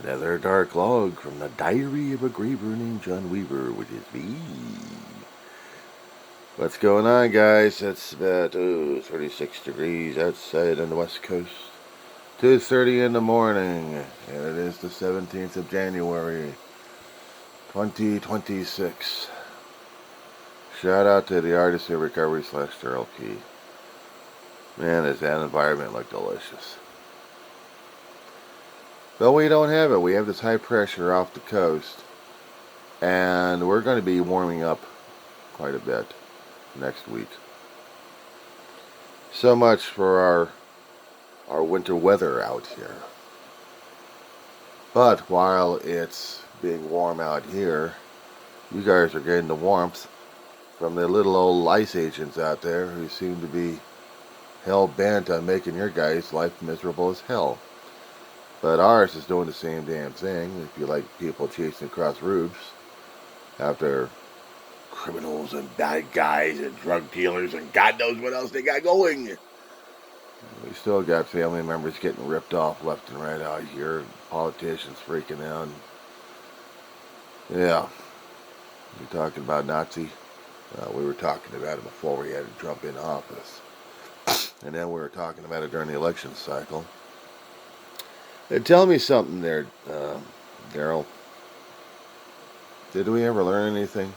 Another dark log from the diary of a graver named John Weaver with his V. What's going on, guys? It's about 36 degrees outside on the west coast. 2:30 in the morning, and it is the 17th of January, 2026. Shout out to the artist in recovery / Darryl Key. Man, does that environment look delicious. But we don't have it. We have this high pressure off the coast, and we're going to be warming up quite a bit next week. So much for our winter weather out here. But while it's being warm out here, you guys are getting the warmth from the little old ice agents out there who seem to be hell-bent on making your guys' life miserable as hell. But ours is doing the same damn thing. If you like people chasing across roofs after criminals and bad guys and drug dealers and God knows what else they got going. We still got family members getting ripped off left and right out here. Politicians freaking out. Yeah. You're talking about Nazi. We were talking about it before we had Trump in office. And then we were talking about it during the election cycle. Tell me something there, Darryl. Did we ever learn anything?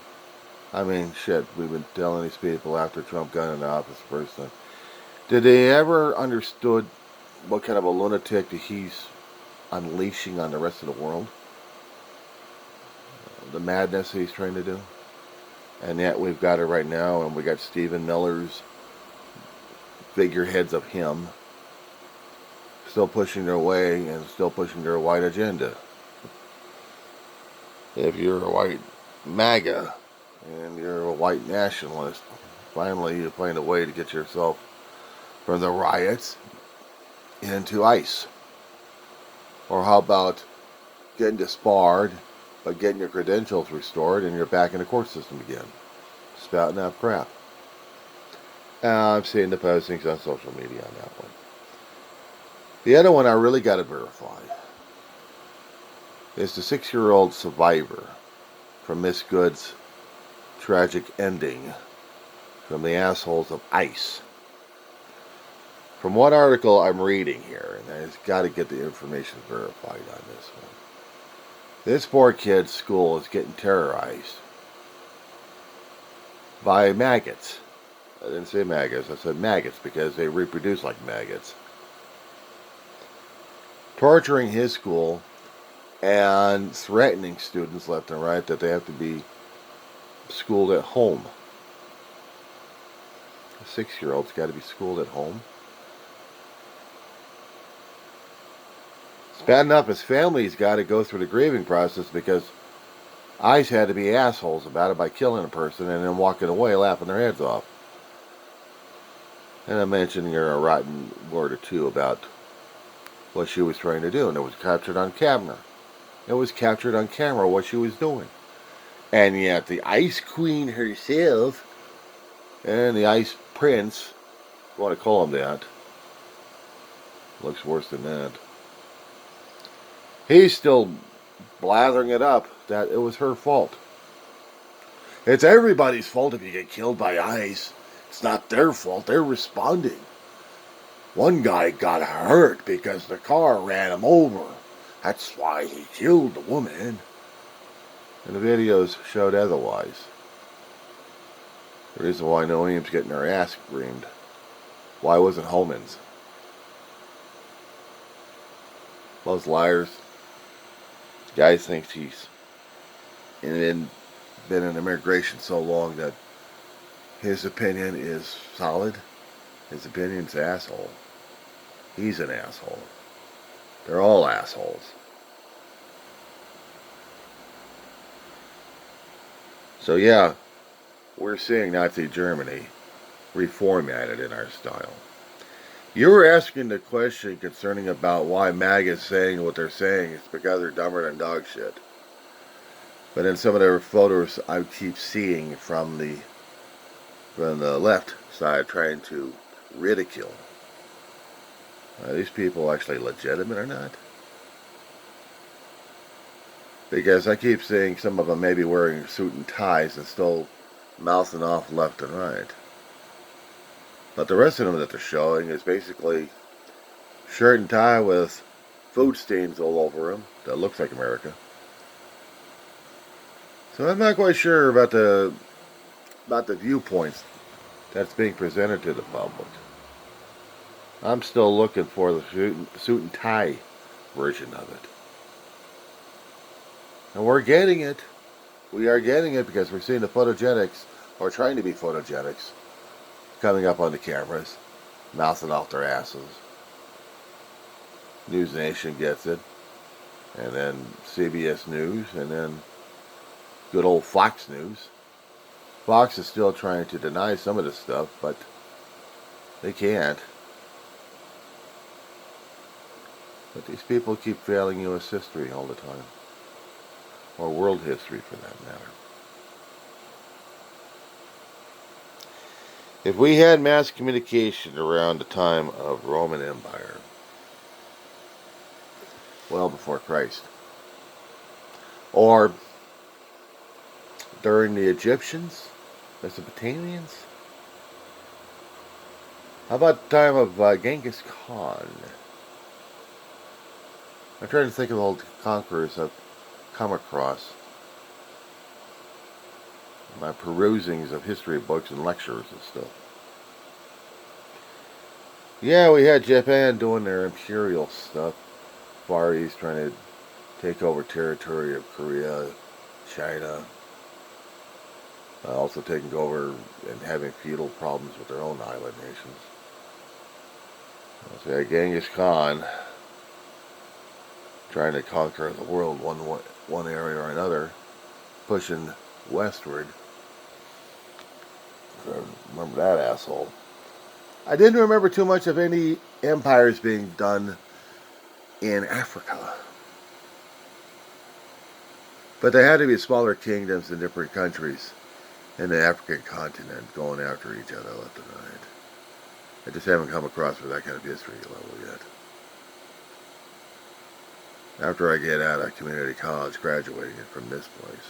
I mean, shit, we've been telling these people after Trump got into office first time. Did they ever understood what kind of a lunatic that he's unleashing on the rest of the world? The madness he's trying to do? And yet we've got it right now, and we got Stephen Miller's figureheads of him still pushing their way and still pushing their white agenda. If you're a white Maga and you're a white nationalist, finally you find a way to get yourself from the riots into ICE. Or how about getting disbarred, but getting your credentials restored and you're back in the court system again, spouting out crap. I'm seeing the postings on social media on that one. The other one I really got to verify is the 6-year-old survivor from Miss Good's tragic ending from the assholes of ICE. From what article I'm reading here, and I've got to get the information verified on this one. This poor kid's school is getting terrorized by maggots. I didn't say maggots, I said maggots because they reproduce like maggots. Torturing his school and threatening students left and right that they have to be schooled at home. A 6-year-old's got to be schooled at home. It's bad enough his family's got to go through the grieving process because ICE had to be assholes about it by killing a person and then walking away laughing their heads off. And I mentioned a rotten word or two about what she was trying to do, and it was captured on camera. It was captured on camera what she was doing. And yet the Ice Queen herself and the Ice Prince, if you want to call him that, looks worse than that. He's still blathering it up that it was her fault. It's everybody's fault if you get killed by ICE. It's not their fault. They're responding. One guy got hurt because the car ran him over. That's why he killed the woman. And the videos showed otherwise. The reason why Noem's getting her ass reamed. Why wasn't Holman's? Those liars. The guy thinks he's been in immigration so long that his opinion is solid. His opinion's asshole. He's an asshole. They're all assholes. So yeah, we're seeing Nazi Germany reformatted in our style. You were asking the question concerning about why MAGA is saying what they're saying. It's because they're dumber than dog shit. But in some of their photos I keep seeing from the left side trying to ridicule. Are these people actually legitimate or not? Because I keep seeing some of them maybe wearing suit and ties and still mouthing off left and right. But the rest of them that they're showing is basically shirt and tie with food stains all over them. That looks like America. So I'm not quite sure about the viewpoints that's being presented to the public. I'm still looking for the suit and tie version of it. And we're getting it. We are getting it because we're seeing the photogenics, or trying to be photogenics, coming up on the cameras, mouthing off their asses. News Nation gets it, and then CBS News, and then good old Fox News. Fox is still trying to deny some of this stuff, but they can't. But these people keep failing U.S. history all the time. Or world history, for that matter. If we had mass communication around the time of Roman Empire, well before Christ, or during the Egyptians, Mesopotamians, how about the time of Genghis Khan? I'm trying to think of all the conquerors I've come across. My perusings of history books and lectures and stuff. Yeah, we had Japan doing their imperial stuff. Far East trying to take over territory of Korea, China. Also taking over and having feudal problems with their own island nations. So we had Genghis Khan trying to conquer the world one area or another, pushing westward. I remember that asshole. I didn't remember too much of any empires being done in Africa. But there had to be smaller kingdoms in different countries in the African continent going after each other left and right. I just haven't come across with that kind of history level yet. After I get out of community college, graduating from this place,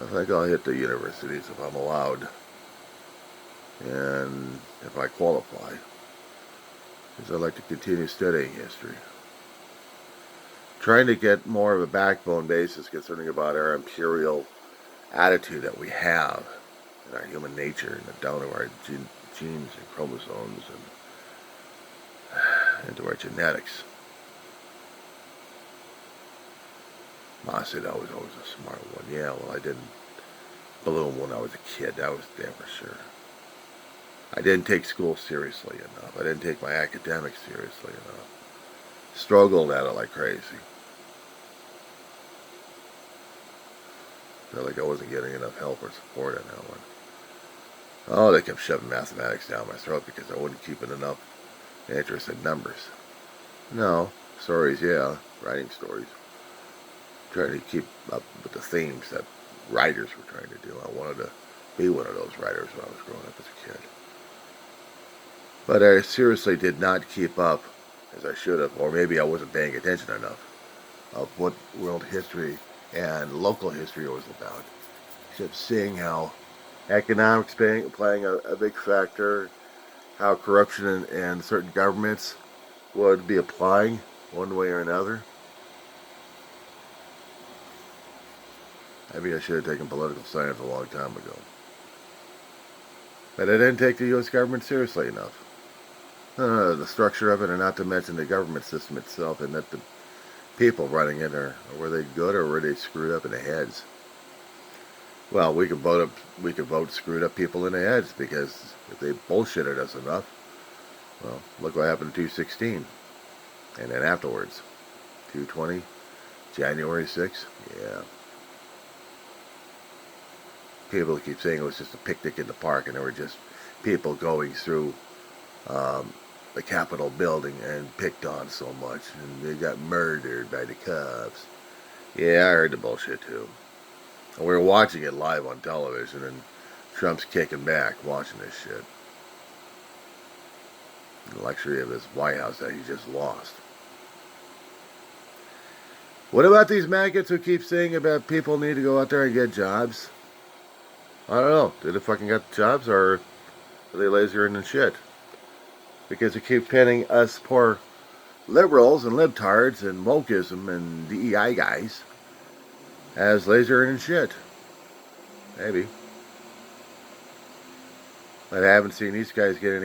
I think I'll hit the universities if I'm allowed. And if I qualify, because I'd like to continue studying history. Trying to get more of a backbone basis concerning about our imperial attitude that we have in our human nature and down to our genes and chromosomes and into our genetics. Ma said I was always a smart one. Yeah, well, I didn't bloom when I was a kid. That was damn for sure. I didn't take school seriously enough. I didn't take my academics seriously enough. Struggled at it like crazy. Felt like I wasn't getting enough help or support on that one. Oh, they kept shoving mathematics down my throat because I wasn't keeping enough interest in numbers. No, stories, yeah, writing stories. Trying to keep up with the themes that writers were trying to do. I wanted to be one of those writers when I was growing up as a kid. But I seriously did not keep up as I should have, or maybe I wasn't paying attention enough of what world history and local history was about. Except seeing how economics playing a big factor, how corruption and certain governments would be applying one way or another. Maybe I should have taken political science a long time ago. But I didn't take the U.S. government seriously enough. The structure of it, and not to mention the government system itself, and that the people running it, were they good or were they screwed up in the heads? Well, we could vote screwed up people in the heads, because if they bullshitted us enough, well, look what happened in 216. And then afterwards, 220, January 6th, yeah. People keep saying it was just a picnic in the park, and there were just people going through the Capitol building and picked on so much, and they got murdered by the cops. Yeah, I heard the bullshit too. And we were watching it live on television, and Trump's kicking back watching this shit. The luxury of his White House that he just lost. What about these maggots who keep saying about people need to go out there and get jobs? I don't know. Do they fucking got jobs, or are they lazier than shit? Because they keep pinning us poor liberals and libtards and wokeism and DEI guys as lazier than shit. Maybe. I haven't seen these guys get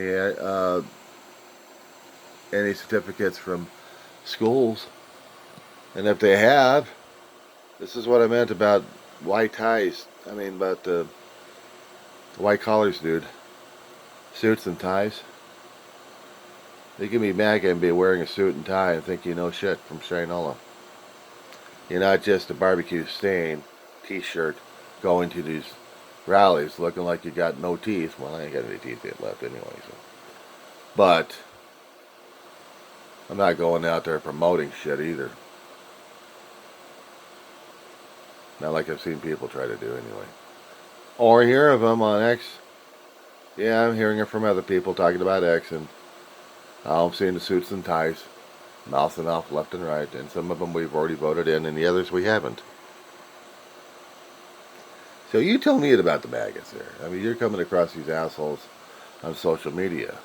any certificates from schools. And if they have, this is what I meant about white ties. I mean, about the white collars, dude. Suits and ties. They can be MAGA and be wearing a suit and tie and think you know shit from Shinola. You're not just a barbecue stain t-shirt going to these rallies looking like you got no teeth. Well, I ain't got any teeth yet left anyway. So. But I'm not going out there promoting shit either. Not like I've seen people try to do anyway. Or hear of them on X. Yeah, I'm hearing it from other people talking about X, and I'm seeing the suits and ties mouthing off left and right, and some of them we've already voted in, and the others we haven't. So you tell me about the maggots there. I mean, you're coming across these assholes on social media.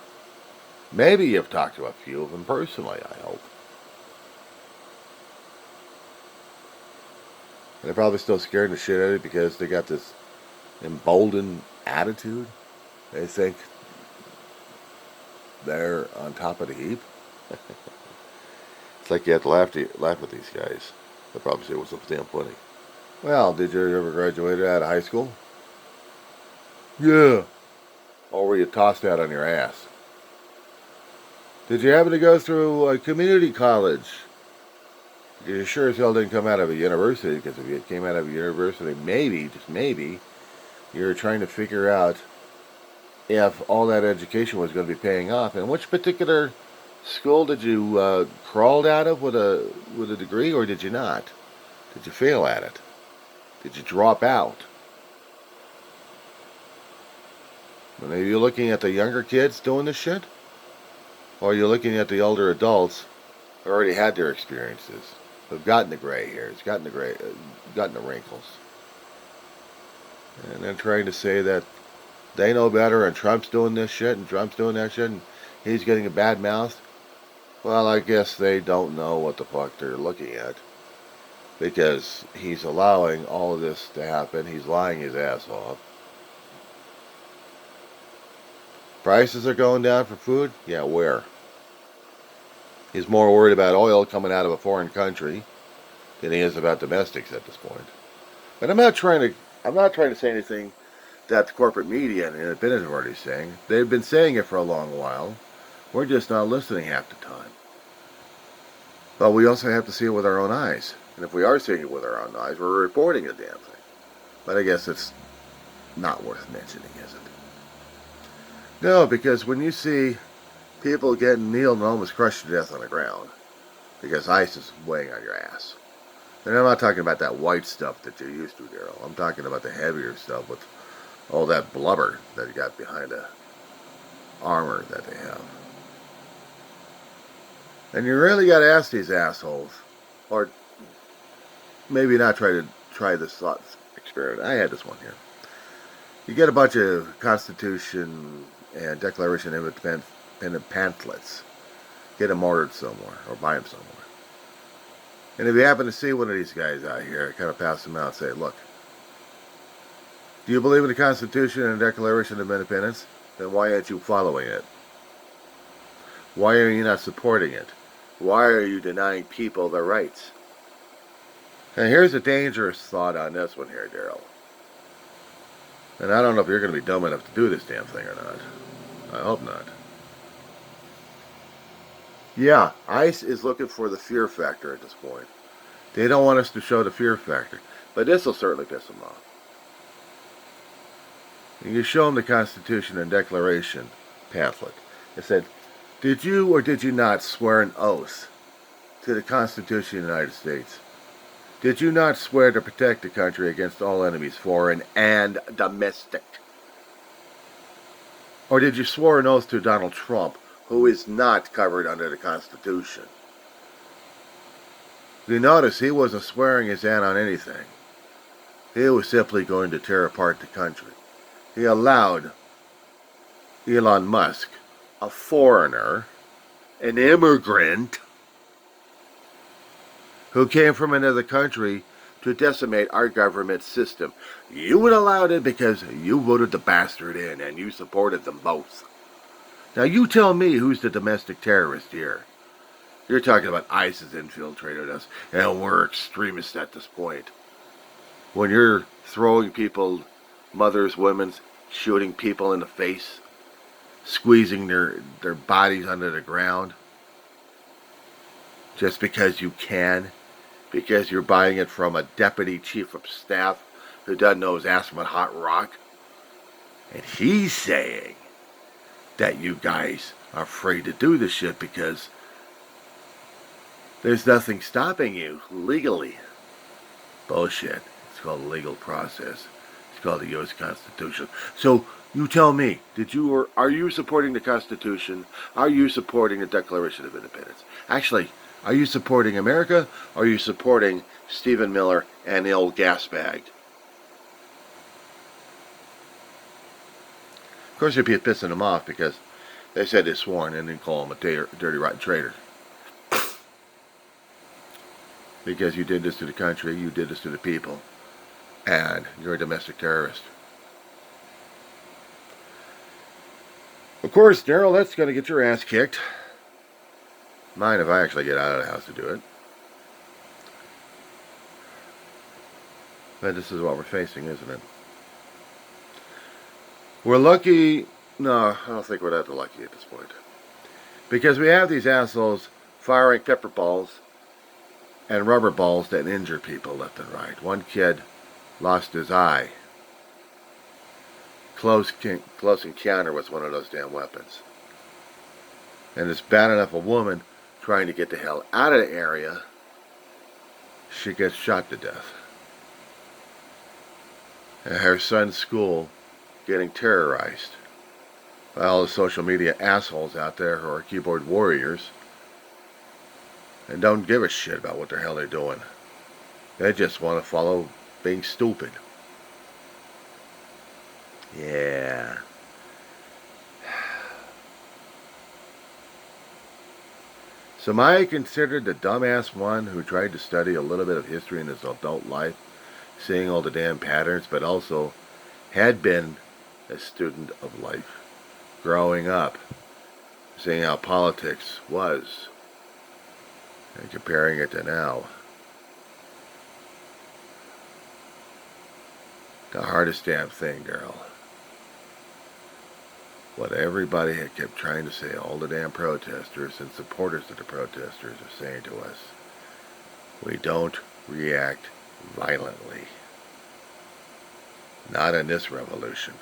Maybe you've talked to a few of them personally, I hope. And they're probably still scared the shit out of you because they got this emboldened attitude. They think they're on top of the heap. It's like you have to laugh at these guys. They'll probably say, what's up with damn funny? Well, did you ever graduate out of high school? Yeah. Or were you tossed out on your ass? Did you happen to go through a community college? You sure as hell didn't come out of a university, because if you came out of a university, maybe, just maybe, you were trying to figure out if all that education was going to be paying off. And which particular school did you crawled out of with a degree, or did you not? Did you fail at it? Did you drop out? And are you looking at the younger kids doing this shit? Or are you looking at the older adults who already had their experiences, who've gotten the gray hairs, gotten the wrinkles? And then trying to say that they know better and Trump's doing this shit and Trump's doing that shit and he's getting a bad mouth. Well, I guess they don't know what the fuck they're looking at. Because he's allowing all of this to happen. He's lying his ass off. Prices are going down for food? Yeah, where? He's more worried about oil coming out of a foreign country than he is about domestics at this point. But I'm not trying to say anything that the corporate media and independents are already saying. They've been saying it for a long while. We're just not listening half the time. But we also have to see it with our own eyes. And if we are seeing it with our own eyes, we're reporting the damn thing. But I guess it's not worth mentioning, is it? No, because when you see people getting kneeled and almost crushed to death on the ground because ice is weighing on your ass. And I'm not talking about that white stuff that you're used to, Darryl. I'm talking about the heavier stuff with all that blubber that you got behind the armor that they have. And you really got to ask these assholes, or maybe not try this thought experiment. I had this one here. You get a bunch of Constitution and Declaration of Independence pamphlets. Get them ordered somewhere, or buy them somewhere. And if you happen to see one of these guys out here, kind of pass them out and say, look, do you believe in the Constitution and Declaration of Independence? Then why aren't you following it? Why are you not supporting it? Why are you denying people their rights? And here's a dangerous thought on this one here, Darryl. And I don't know if you're going to be dumb enough to do this damn thing or not. I hope not. Yeah, ICE is looking for the fear factor at this point. They don't want us to show the fear factor. But this will certainly piss them off. And you show them the Constitution and Declaration pamphlet. It said, did you or did you not swear an oath to the Constitution of the United States? Did you not swear to protect the country against all enemies, foreign and domestic? Or did you swear an oath to Donald Trump, who is not covered under the Constitution? You notice he wasn't swearing his hand on anything. He was simply going to tear apart the country. He allowed Elon Musk, a foreigner, an immigrant, who came from another country, to decimate our government system. You would allow it because you voted the bastard in and you supported them both. Now you tell me who's the domestic terrorist here. You're talking about ISIS infiltrated us and we're extremists at this point. When you're throwing people, mothers, women, shooting people in the face, squeezing their bodies under the ground, just because you can, because you're buying it from a deputy chief of staff who doesn't know his ass from hot rock. And he's saying that you guys are afraid to do this shit because there's nothing stopping you legally. Bullshit. It's called a legal process. It's called the U.S. Constitution. So you tell me, are you supporting the Constitution? Are you supporting the Declaration of Independence? Actually, are you supporting America? Or are you supporting Stephen Miller and the old gas bag? Of course, you'd be pissing them off because they said they sworn and didn't call him a dirty, rotten traitor. Because you did this to the country, you did this to the people, and you're a domestic terrorist. Of course, Darryl, that's going to get your ass kicked. Mind if I actually get out of the house to do it. But this is what we're facing, isn't it? We're lucky. No, I don't think we're that lucky at this point. Because we have these assholes firing pepper balls and rubber balls that injure people left and right. One kid lost his eye. Close encounter with one of those damn weapons. And it's bad enough a woman trying to get the hell out of the area, she gets shot to death. And her son's school getting terrorized by all the social media assholes out there who are keyboard warriors and don't give a shit about what the hell they're doing. They just want to follow being stupid. Yeah. So am I considered the dumbass one who tried to study a little bit of history in his adult life, seeing all the damn patterns, but also had been a student of life, growing up, seeing how politics was, and comparing it to now? The hardest damn thing, Darryl. What everybody had kept trying to say, all the damn protesters and supporters of the protesters are saying to us, we don't react violently. Not in this revolution.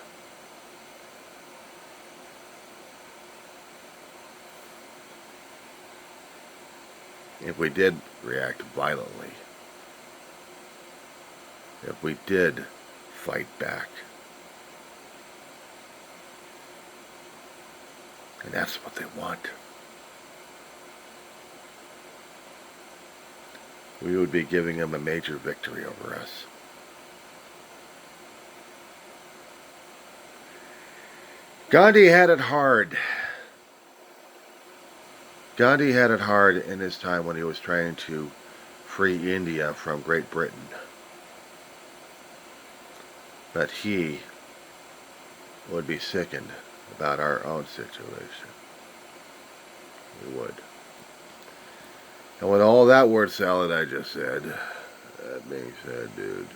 If we did react violently, if we did fight back, and that's what they want, we would be giving them a major victory over us. Gandhi had it hard. Gandhi had it hard in his time when he was trying to free India from Great Britain. But he would be sickened about our own situation. We would. And with all that word salad I just said, that being said, dude,